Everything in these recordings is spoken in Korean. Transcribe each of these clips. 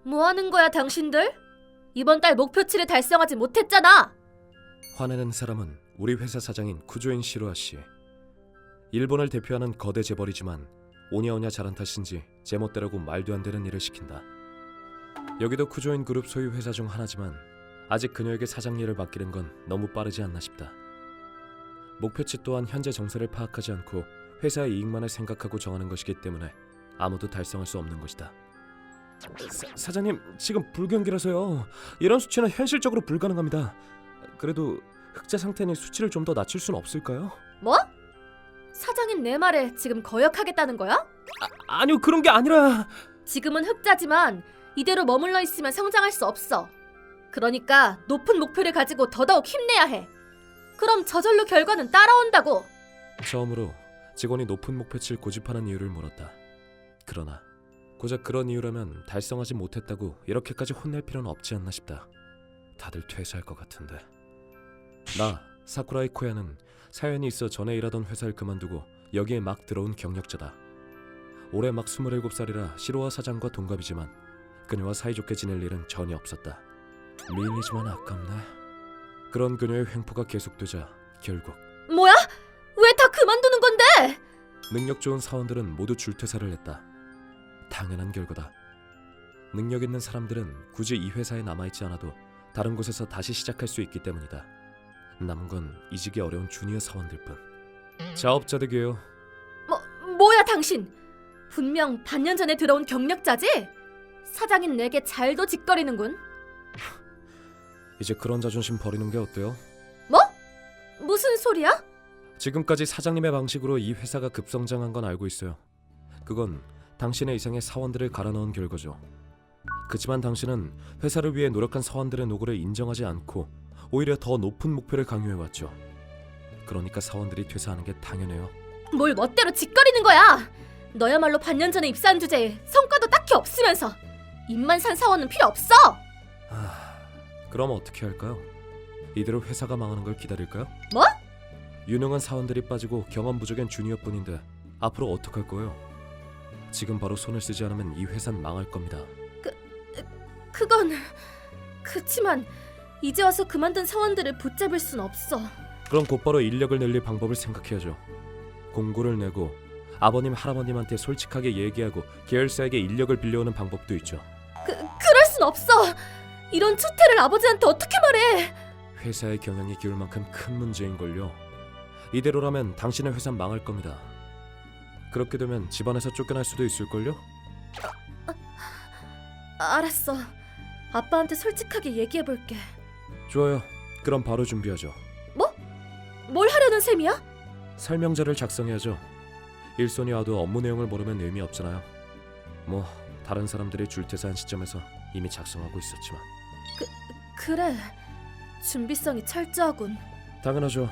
뭐 하는 거야 당신들? 이번 달 목표치를 달성하지 못했잖아. 화내는 사람은 우리 회사 사장인 쿠조인 시로아 씨. 일본을 대표하는 거대 재벌이지만 오냐오냐 잘한 탓인지 제멋대로고 말도 안 되는 일을 시킨다. 여기도 쿠조인 그룹 소유 회사 중 하나지만 아직 그녀에게 사장 일을 맡기는 건 너무 빠르지 않나 싶다. 목표치 또한 현재 정세를 파악하지 않고 회사의 이익만을 생각하고 정하는 것이기 때문에 아무도 달성할 수 없는 것이다. 사장님, 지금 불경기라서요. 이런 수치는 현실적으로 불가능합니다. 그래도 흑자 상태니 수치를 좀 더 낮출 수는 없을까요? 뭐? 사장인 내 말에 지금 거역하겠다는 거야? 아니요, 그런 게 아니라... 지금은 흑자지만 이대로 머물러 있으면 성장할 수 없어. 그러니까 높은 목표를 가지고 더더욱 힘내야 해. 그럼 저절로 결과는 따라온다고. 처음으로 직원이 높은 목표치를 고집하는 이유를 물었다. 그러나 고작 그런 이유라면 달성하지 못했다고 이렇게까지 혼낼 필요는 없지 않나 싶다. 다들 퇴사할 것 같은데. 나 사쿠라이 코야는 사연이 있어 전에 일하던 회사를 그만두고 여기에 막 들어온 경력자다. 올해 막 27살이라 시로아 사장과 동갑이지만 그녀와 사이좋게 지낼 일은 전혀 없었다. 미인이지만 아깝네. 그런 그녀의 횡포가 계속되자 결국 뭐야? 왜 다 그만두는 건데? 능력 좋은 사원들은 모두 줄퇴사를 했다. 당연한 결과다. 능력 있는 사람들은 굳이 이 회사에 남아있지 않아도 다른 곳에서 다시 시작할 수 있기 때문이다. 남은 건 이직이 어려운 주니어 사원들뿐. 자업자득이에요. 뭐야 당신? 분명 반년 전에 들어온 경력자지? 사장인 내게 잘도 짓거리는군. 이제 그런 자존심 버리는 게 어때요? 뭐? 무슨 소리야? 지금까지 사장님의 방식으로 이 회사가 급성장한 건 알고 있어요. 그건 당신의 이상의 사원들을 갈아넣은 결과죠. 그치만 당신은 회사를 위해 노력한 사원들의 노고를 인정하지 않고 오히려 더 높은 목표를 강요해왔죠. 그러니까 사원들이 퇴사하는 게 당연해요. 뭘 멋대로 짓거리는 거야? 너야말로 반년 전에 입사한 주제에 성과도 딱히 없으면서 입만 산 사원은 필요 없어! 그럼 어떻게 할까요? 이대로 회사가 망하는 걸 기다릴까요? 뭐? 유능한 사원들이 빠지고 경험 부족한 주니어뿐인데 앞으로 어떡할 거예요? 지금 바로 손을 쓰지 않으면 이 회사는 망할 겁니다. 그건... 그치만 이제 와서 그만둔 사원들을 붙잡을 순 없어. 그럼 곧바로 인력을 늘릴 방법을 생각해야죠. 공고를 내고 아버님 할아버님한테 솔직하게 얘기하고 계열사에게 인력을 빌려오는 방법도 있죠. 그럴 순 없어! 이런 추태를 아버지한테 어떻게 말해! 회사의 경영이 기울 만큼 큰 문제인걸요. 이대로라면 당신의 회사는 망할 겁니다. 그렇게 되면 집안에서 쫓겨날 수도 있을걸요? 알았어. 아빠한테 솔직하게 얘기해볼게. 좋아요. 그럼 바로 준비하죠. 뭐? 뭘 하려는 셈이야? 설명서를 작성해야죠. 일손이 와도 업무 내용을 모르면 의미 없잖아요. 뭐 다른 사람들이 줄퇴사한 시점에서 이미 작성하고 있었지만. 그래. 준비성이 철저하군. 당연하죠.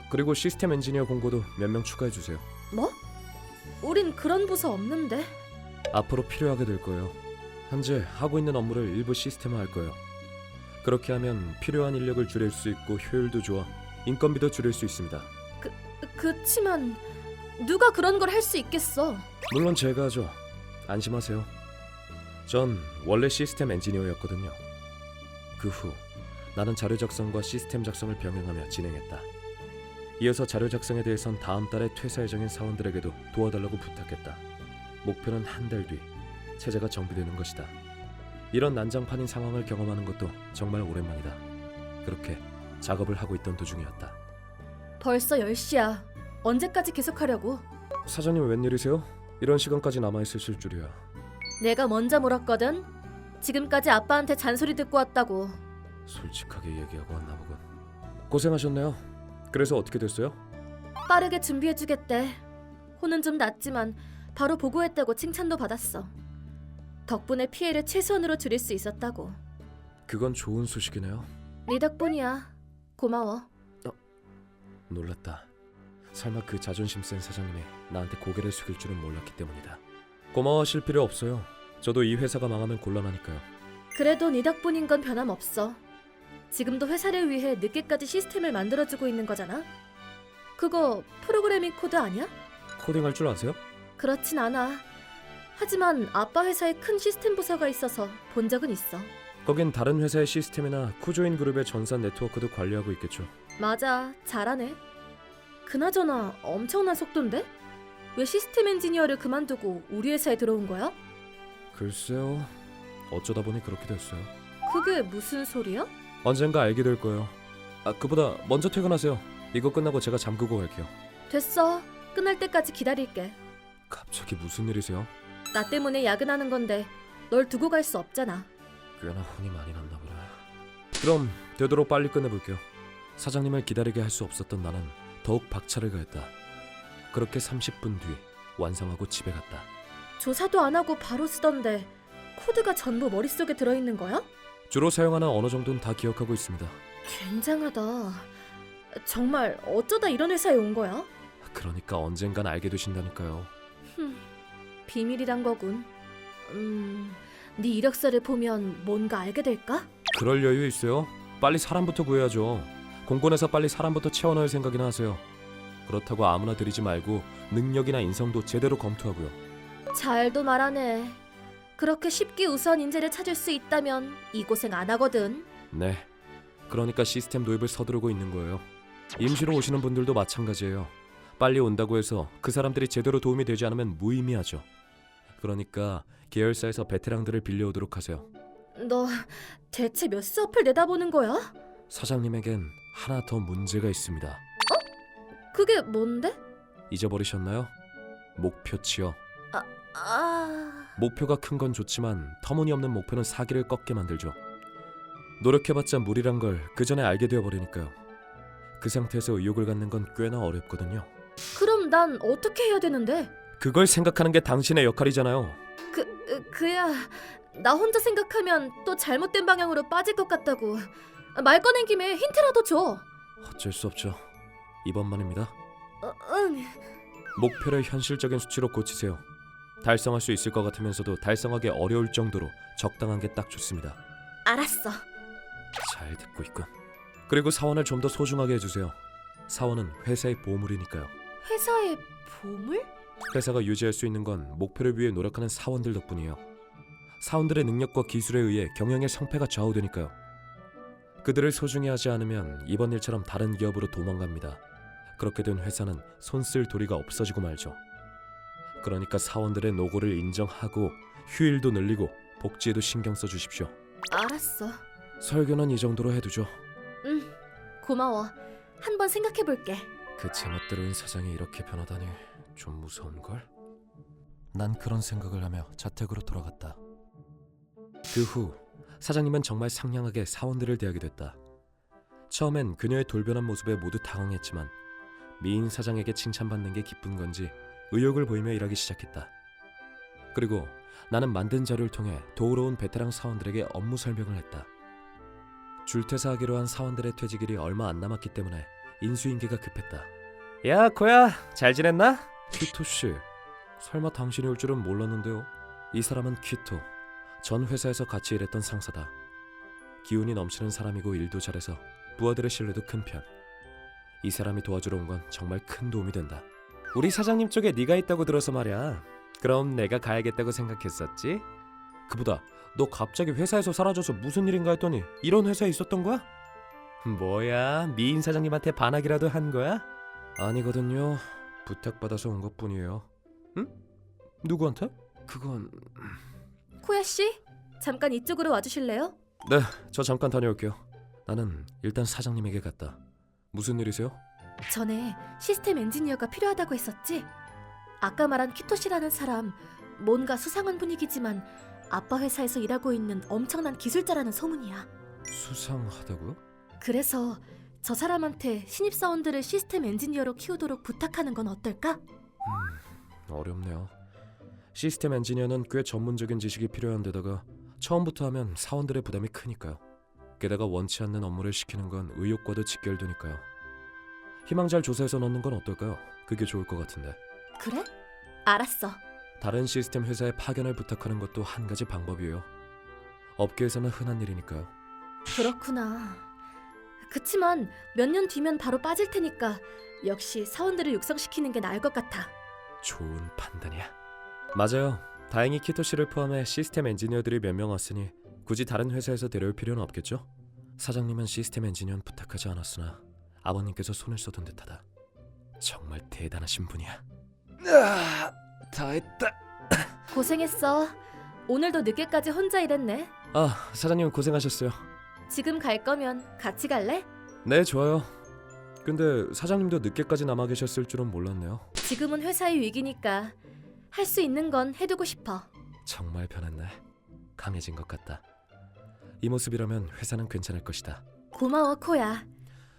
그리고 시스템 엔지니어 공고도 몇 명 추가해주세요. 뭐? 우린 그런 부서 없는데. 앞으로 필요하게 될 거예요. 현재 하고 있는 업무를 일부 시스템화할 거예요. 그렇게 하면 필요한 인력을 줄일 수 있고 효율도 좋아 인건비도 줄일 수 있습니다. 그치만 누가 그런 걸 할 수 있겠어? 물론 제가 하죠. 안심하세요. 전 원래 시스템 엔지니어였거든요. 그 후 나는 자료 작성과 시스템 작성을 병행하며 진행했다. 이어서 자료 작성에 대해선 다음 달에 퇴사 예정인 사원들에게도 도와달라고 부탁했다. 목표는 한 달 뒤 체제가 정비되는 것이다. 이런 난장판인 상황을 경험하는 것도 정말 오랜만이다. 그렇게 작업을 하고 있던 도중이었다. 벌써 10시야. 언제까지 계속하려고? 사장님 웬일이세요? 이런 시간까지 남아있으실 줄이야. 내가 먼저 물었거든. 지금까지 아빠한테 잔소리 듣고 왔다고. 솔직하게 얘기하고 왔나 보군. 고생하셨네요. 그래서 어떻게 됐어요? 빠르게 준비해주겠대. 혼은 좀 났지만 바로 보고했다고 칭찬도 받았어. 덕분에 피해를 최소한으로 줄일 수 있었다고. 그건 좋은 소식이네요. 네 덕분이야. 고마워. 놀랐다. 설마 그 자존심 센 사장님이 나한테 고개를 숙일 줄은 몰랐기 때문이다. 고마워하실 필요 없어요. 저도 이 회사가 망하면 곤란하니까요. 그래도 네 덕분인 건 변함없어. 지금도 회사를 위해 늦게까지 시스템을 만들어주고 있는 거잖아. 그거 프로그래밍 코드 아니야? 코딩할 줄 아세요? 그렇진 않아. 하지만 아빠 회사에 큰 시스템 부서가 있어서 본 적은 있어. 거긴 다른 회사의 시스템이나 쿠조인 그룹의 전산 네트워크도 관리하고 있겠죠. 맞아, 잘하네. 그나저나 엄청난 속도인데? 왜 시스템 엔지니어를 그만두고 우리 회사에 들어온 거야? 글쎄요. 어쩌다 보니 그렇게 됐어요. 그게 무슨 소리야? 언젠가 알게 될 거예요. 그보다 먼저 퇴근하세요. 이거 끝나고 제가 잠그고 갈게요. 됐어. 끝날 때까지 기다릴게. 갑자기 무슨 일이세요? 나 때문에 야근하는 건데 널 두고 갈 수 없잖아. 꽤나 혼이 많이 났나 보네. 그럼 되도록 빨리 끝내볼게요. 사장님을 기다리게 할 수 없었던 나는 더욱 박차를 가했다. 그렇게 30분 뒤 완성하고 집에 갔다. 조사도 안 하고 바로 쓰던데 코드가 전부 머릿속에 들어있는 거야? 주로 사용하는 언어 정도는 다 기억하고 있습니다. 굉장하다. 정말 어쩌다 이런 회사에 온 거야? 그러니까 언젠간 알게 되신다니까요. 비밀이란 거군. 네 이력서를 보면 뭔가 알게 될까? 그럴 여유 있어요? 빨리 사람부터 구해야죠. 공권에서 빨리 사람부터 채워넣을 생각이나 하세요. 그렇다고 아무나 들이지 말고 능력이나 인성도 제대로 검토하고요. 잘도 말하네. 그렇게 쉽게 우수한 인재를 찾을 수 있다면 이 고생 안 하거든. 네, 그러니까 시스템 도입을 서두르고 있는 거예요. 임시로 오시는 분들도 마찬가지예요. 빨리 온다고 해서 그 사람들이 제대로 도움이 되지 않으면 무의미하죠. 그러니까 계열사에서 베테랑들을 빌려오도록 하세요. 너 대체 몇 수업을 내다보는 거야? 사장님에겐 하나 더 문제가 있습니다. 그게 뭔데? 잊어버리셨나요? 목표치요. 아... 목표가 큰 건 좋지만 터무니없는 목표는 사기를 꺾게 만들죠. 노력해봤자 무리란 걸 그 전에 알게 되어버리니까요. 그 상태에서 의욕을 갖는 건 꽤나 어렵거든요. 그럼 난 어떻게 해야 되는데? 그걸 생각하는 게 당신의 역할이잖아요. 그야 나 혼자 생각하면 또 잘못된 방향으로 빠질 것 같다고. 말 꺼낸 김에 힌트라도 줘. 어쩔 수 없죠. 이번만입니다. 응. 목표를 현실적인 수치로 고치세요. 달성할 수 있을 것 같으면서도 달성하기 어려울 정도로 적당한 게 딱 좋습니다. 알았어. 잘 듣고 있군. 그리고 사원을 좀 더 소중하게 해주세요. 사원은 회사의 보물이니까요. 회사의 보물? 회사가 유지할 수 있는 건 목표를 위해 노력하는 사원들 덕분이에요. 사원들의 능력과 기술에 의해 경영의 성패가 좌우되니까요. 그들을 소중히 하지 않으면 이번 일처럼 다른 기업으로 도망갑니다. 그렇게 된 회사는 손쓸 도리가 없어지고 말죠. 그러니까 사원들의 노고를 인정하고 휴일도 늘리고 복지에도 신경 써주십시오. 알았어. 설교는 이 정도로 해두죠. 응. 고마워. 한번 생각해볼게. 그 제멋대로인 사장이 이렇게 변하다니 좀 무서운걸? 난 그런 생각을 하며 자택으로 돌아갔다. 그 후 사장님은 정말 상냥하게 사원들을 대하게 됐다. 처음엔 그녀의 돌변한 모습에 모두 당황했지만 미인 사장에게 칭찬받는 게 기쁜 건지 의욕을 보이며 일하기 시작했다. 그리고 나는 만든 자료를 통해 도우러 온 베테랑 사원들에게 업무 설명을 했다. 줄퇴사하기로 한 사원들의 퇴직일이 얼마 안 남았기 때문에 인수인계가 급했다. 야, 코야, 잘 지냈나? 키토 씨, 설마 당신이 올 줄은 몰랐는데요. 이 사람은 키토, 전 회사에서 같이 일했던 상사다. 기운이 넘치는 사람이고 일도 잘해서 부하들의 신뢰도 큰 편. 이 사람이 도와주러 온 건 정말 큰 도움이 된다. 우리 사장님 쪽에 네가 있다고 들어서 말이야. 그럼 내가 가야겠다고 생각했었지? 그보다 너 갑자기 회사에서 사라져서 무슨 일인가 했더니 이런 회사에 있었던 거야? 뭐야, 미인 사장님한테 반하기라도 한 거야? 아니거든요. 부탁받아서 온 것뿐이에요. 응? 누구한테? 그건... 코야 씨, 잠깐 이쪽으로 와주실래요? 네, 저 잠깐 다녀올게요. 나는 일단 사장님에게 갔다. 무슨 일이세요? 전에 시스템 엔지니어가 필요하다고 했었지? 아까 말한 키토 씨라는 사람, 뭔가 수상한 분위기지만 아빠 회사에서 일하고 있는 엄청난 기술자라는 소문이야. 수상하다고요? 그래서 저 사람한테 신입사원들을 시스템 엔지니어로 키우도록 부탁하는 건 어떨까? 어렵네요. 시스템 엔지니어는 꽤 전문적인 지식이 필요한 데다가 처음부터 하면 사원들의 부담이 크니까요. 게다가 원치 않는 업무를 시키는 건 의욕과도 직결되니까요. 희망자를 조사해서 넣는 건 어떨까요? 그게 좋을 것 같은데. 그래? 알았어. 다른 시스템 회사에 파견을 부탁하는 것도 한 가지 방법이에요. 업계에서는 흔한 일이니까요. 그렇구나. 그치만 몇 년 뒤면 바로 빠질 테니까 역시 사원들을 육성시키는 게 나을 것 같아. 좋은 판단이야. 맞아요. 다행히 키토 씨를 포함해 시스템 엔지니어들이 몇 명 왔으니 굳이 다른 회사에서 데려올 필요는 없겠죠? 사장님은 시스템 엔지니어는 부탁하지 않았으나 아버님께서 손을 쏟은 듯하다. 정말 대단하신 분이야. 다 했다. 고생했어. 오늘도 늦게까지 혼자 일했네. 아, 사장님 고생하셨어요. 지금 갈 거면 같이 갈래? 네, 좋아요. 근데 사장님도 늦게까지 남아 계셨을 줄은 몰랐네요. 지금은 회사의 위기니까 할 수 있는 건 해두고 싶어. 정말 변했네. 강해진 것 같다. 이 모습이라면 회사는 괜찮을 것이다. 고마워, 코야.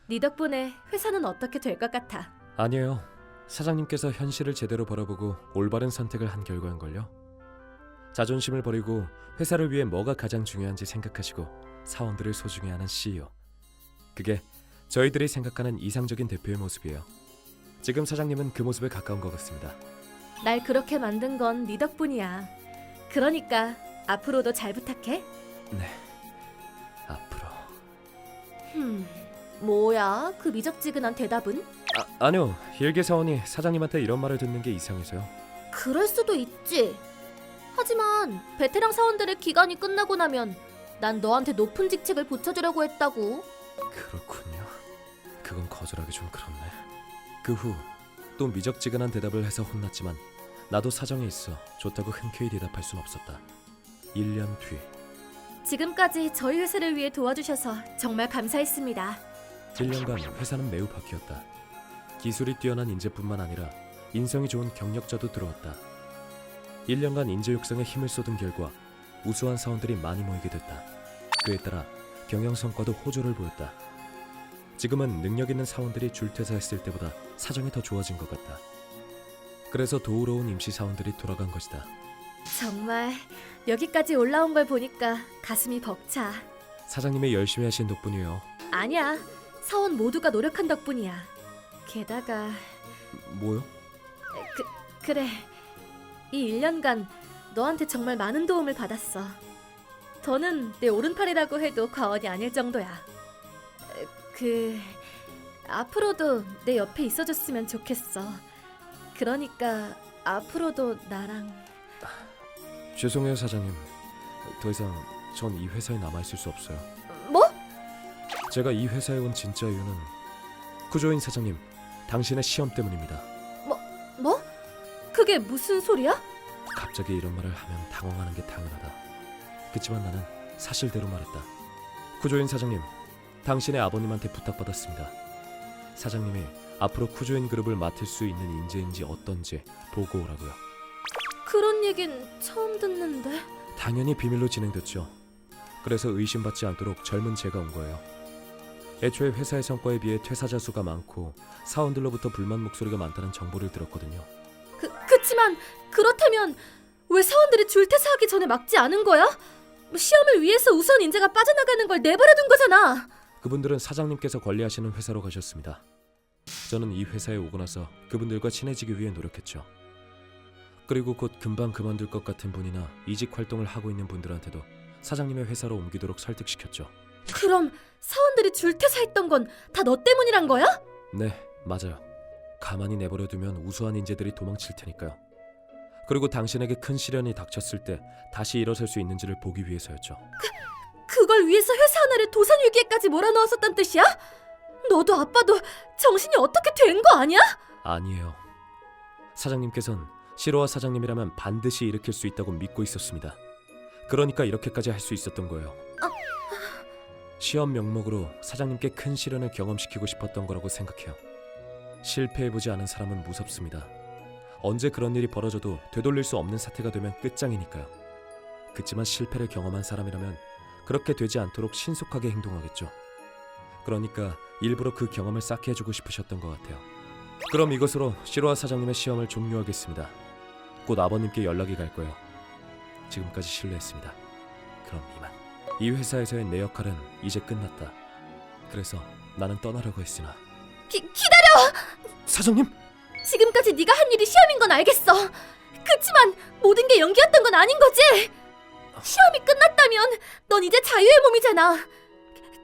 네 덕분에 회사는 어떻게 될 것 같아. 아니에요. 사장님께서 현실을 제대로 바라보고 올바른 선택을 한 결과인걸요. 자존심을 버리고 회사를 위해 뭐가 가장 중요한지 생각하시고 사원들을 소중히 하는 CEO. 그게 저희들이 생각하는 이상적인 대표의 모습이에요. 지금 사장님은 그 모습에 가까운 것 같습니다. 날 그렇게 만든 건 네 덕분이야. 그러니까 앞으로도 잘 부탁해. 네, 앞으로. 뭐야? 그 미적지근한 대답은? 아니요. 일개 사원이 사장님한테 이런 말을 듣는 게 이상해서요. 그럴 수도 있지. 하지만 베테랑 사원들의 기간이 끝나고 나면 난 너한테 높은 직책을 붙여주려고 했다고. 그렇군요. 그건 거절하기 좀 그렇네. 그 후 또 미적지근한 대답을 해서 혼났지만 나도 사정이 있어 좋다고 흔쾌히 대답할 순 없었다. 1년 뒤 지금까지 저희 회사를 위해 도와주셔서 정말 감사했습니다. 1년간 회사는 매우 바뀌었다. 기술이 뛰어난 인재뿐만 아니라 인성이 좋은 경력자도 들어왔다. 1년간 인재 육성에 힘을 쏟은 결과 우수한 사원들이 많이 모이게 됐다. 그에 따라 경영 성과도 호조를 보였다. 지금은 능력 있는 사원들이 줄퇴사했을 때보다 사정이 더 좋아진 것 같다. 그래서 도우러 온 임시 사원들이 돌아간 것이다. 정말 여기까지 올라온 걸 보니까 가슴이 벅차. 사장님이 열심히 하신 덕분이에요. 아니야. 사원 모두가 노력한 덕분이야. 게다가 뭐요? 그래. 이 1년간 너한테 정말 많은 도움을 받았어. 더는 내 오른팔이라고 해도 과언이 아닐 정도야. 앞으로도 내 옆에 있어줬으면 좋겠어. 그러니까 앞으로도 나랑. 죄송해요 사장님. 더 이상 전 이 회사에 남아있을 수 없어요. 뭐? 제가 이 회사에 온 진짜 이유는 쿠조인 사장님, 당신의 시험 때문입니다. 뭐? 그게 무슨 소리야? 갑자기 이런 말을 하면 당황하는 게 당연하다. 그치만 나는 사실대로 말했다. 쿠조인 사장님, 당신의 아버님한테 부탁받았습니다. 사장님이 앞으로 쿠조인 그룹을 맡을 수 있는 인재인지 어떤지 보고 오라고요. 그런 얘긴 처음 듣는데. 당연히 비밀로 진행됐죠. 그래서 의심받지 않도록 젊은 제가 온 거예요. 애초에 회사의 성과에 비해 퇴사자 수가 많고 사원들로부터 불만 목소리가 많다는 정보를 들었거든요. 그치만 그렇다면 왜 사원들이 줄퇴사하기 전에 막지 않은 거야? 시험을 위해서 우선 인재가 빠져나가는 걸 내버려둔 거잖아. 그분들은 사장님께서 관리하시는 회사로 가셨습니다. 저는 이 회사에 오고 나서 그분들과 친해지기 위해 노력했죠. 그리고 곧 금방 그만둘 것 같은 분이나 이직 활동을 하고 있는 분들한테도 사장님의 회사로 옮기도록 설득시켰죠. 그럼 사원들이 줄퇴사했던 건 다 너 때문이란 거야? 네, 맞아요. 가만히 내버려두면 우수한 인재들이 도망칠 테니까요. 그리고 당신에게 큰 시련이 닥쳤을 때 다시 일어설 수 있는지를 보기 위해서였죠. 그걸 위해서 회사 하나를 도산 위기에까지 몰아넣었었단 뜻이야? 너도 아빠도 정신이 어떻게 된 거 아니야? 아니에요. 사장님께선 시로아 사장님이라면 반드시 일으킬 수 있다고 믿고 있었습니다. 그러니까 이렇게까지 할 수 있었던 거예요. 시험 명목으로 사장님께 큰 시련을 경험시키고 싶었던 거라고 생각해요. 실패해보지 않은 사람은 무섭습니다. 언제 그런 일이 벌어져도 되돌릴 수 없는 사태가 되면 끝장이니까요. 그치만 실패를 경험한 사람이라면 그렇게 되지 않도록 신속하게 행동하겠죠. 그러니까 일부러 그 경험을 쌓게 해주고 싶으셨던 것 같아요. 그럼 이것으로 시로아 사장님의 시험을 종료하겠습니다. 곧 아버님께 연락이 갈 거예요. 지금까지 신뢰했습니다. 그럼 이만. 이 회사에서의 내 역할은 이제 끝났다. 그래서 나는 떠나려고 했으나 기다려! 사장님! 지금까지 네가 한 일이 시험인 건 알겠어. 그치만 모든 게 연기였던 건 아닌 거지? 시험이 끝났다면 넌 이제 자유의 몸이잖아.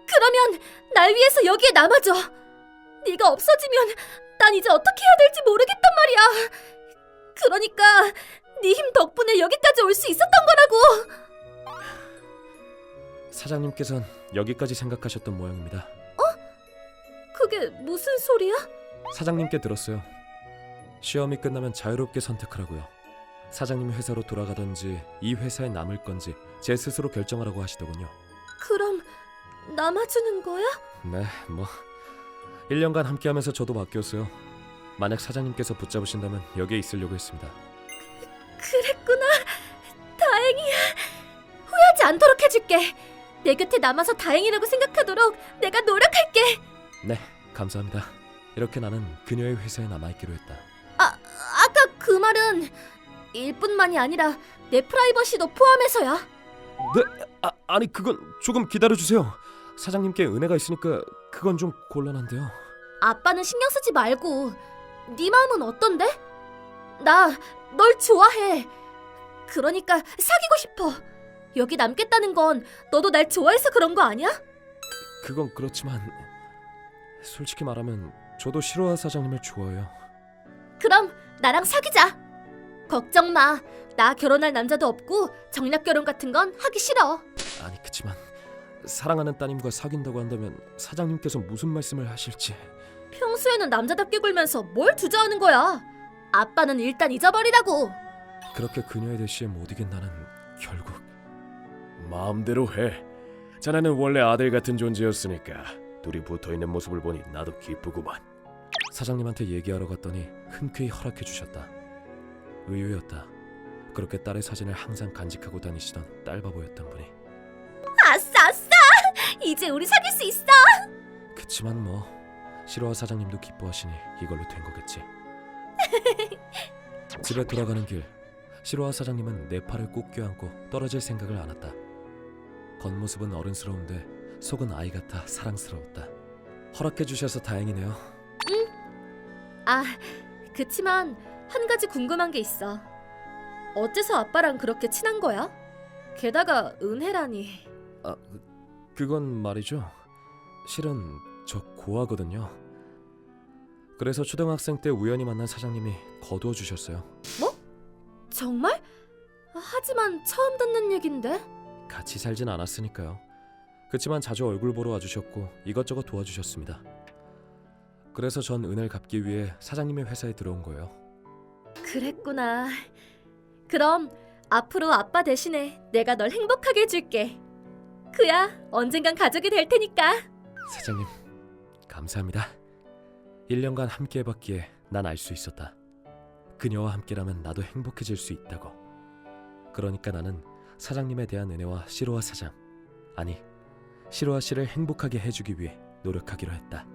그러면 날 위해서 여기에 남아줘. 네가 없어지면 난 이제 어떻게 해야 될지 모르겠단 말이야. 그러니까 네 힘 덕분에 여기까지 올 수 있었던 거라고. 사장님께선 여기까지 생각하셨던 모양입니다. 그게 무슨 소리야? 사장님께 들었어요. 시험이 끝나면 자유롭게 선택하라고요. 사장님 회사로 돌아가든지 이 회사에 남을 건지 제 스스로 결정하라고 하시더군요. 그럼 남아주는 거야? 네, 뭐 1년간 함께하면서 저도 바뀌었어요. 만약 사장님께서 붙잡으신다면 여기에 있으려고 했습니다. 그랬구나. 다행이야. 후회하지 않도록 해줄게. 내 곁에 남아서 다행이라고 생각하도록 내가 노력할게. 네, 감사합니다. 이렇게 나는 그녀의 회사에 남아있기로 했다. 아까 그 말은 일뿐만이 아니라 내 프라이버시도 포함해서야. 네? 아니 그건 조금 기다려주세요. 사장님께 은혜가 있으니까 그건 좀 곤란한데요. 아빠는 신경 쓰지 말고 네 마음은 어떤데? 나 널 좋아해. 그러니까 사귀고 싶어. 여기 남겠다는 건 너도 날 좋아해서 그런 거 아니야? 그건 그렇지만 솔직히 말하면 저도 시로아 사장님을 좋아해요. 그럼 나랑 사귀자. 걱정 마. 나 결혼할 남자도 없고 정략 결혼 같은 건 하기 싫어. 아니 그치만 사랑하는 따님과 사귄다고 한다면 사장님께서 무슨 말씀을 하실지. 평소에는 남자답게 굴면서 뭘 주저하는 거야. 아빠는 일단 잊어버리라고. 그렇게 그녀의 대시에 못 이긴 나는 결국 마음대로 해. 자네는 원래 아들 같은 존재였으니까 둘이 붙어있는 모습을 보니 나도 기쁘구만. 사장님한테 얘기하러 갔더니 흔쾌히 허락해 주셨다. 의외였다. 그렇게 딸의 사진을 항상 간직하고 다니시던 딸바보였던 분이. 아싸 아싸. 이제 우리 사귈 수 있어. 그치만 뭐 시로아 사장님도 기뻐하시니 이걸로 된 거겠지. 집에 돌아가는 길 시로아 사장님은 내 팔을 꼭 껴안고 떨어질 생각을 안 했다. 겉모습은 어른스러운데 속은 아이 같아 사랑스러웠다. 허락해 주셔서 다행이네요. 아, 그치만 한 가지 궁금한 게 있어. 어째서 아빠랑 그렇게 친한 거야? 게다가 은혜라니. 그건 말이죠. 실은 저 고아거든요. 그래서 초등학생 때 우연히 만난 사장님이 거두어 주셨어요. 정말? 하지만 처음 듣는 얘긴데. 같이 살진 않았으니까요. 그치만 자주 얼굴 보러 와주셨고 이것저것 도와주셨습니다. 그래서 전 은혜를 갚기 위해 사장님의 회사에 들어온 거예요. 그랬구나. 그럼 앞으로 아빠 대신에 내가 널 행복하게 해줄게. 그야 언젠간 가족이 될 테니까. 사장님, 감사합니다. 1년간 함께 해봤기에 난 알 수 있었다. 그녀와 함께라면 나도 행복해질 수 있다고. 그러니까 나는 사장님에 대한 은혜와 시로아 사장, 아니 시로아 씨를 행복하게 해주기 위해 노력하기로 했다.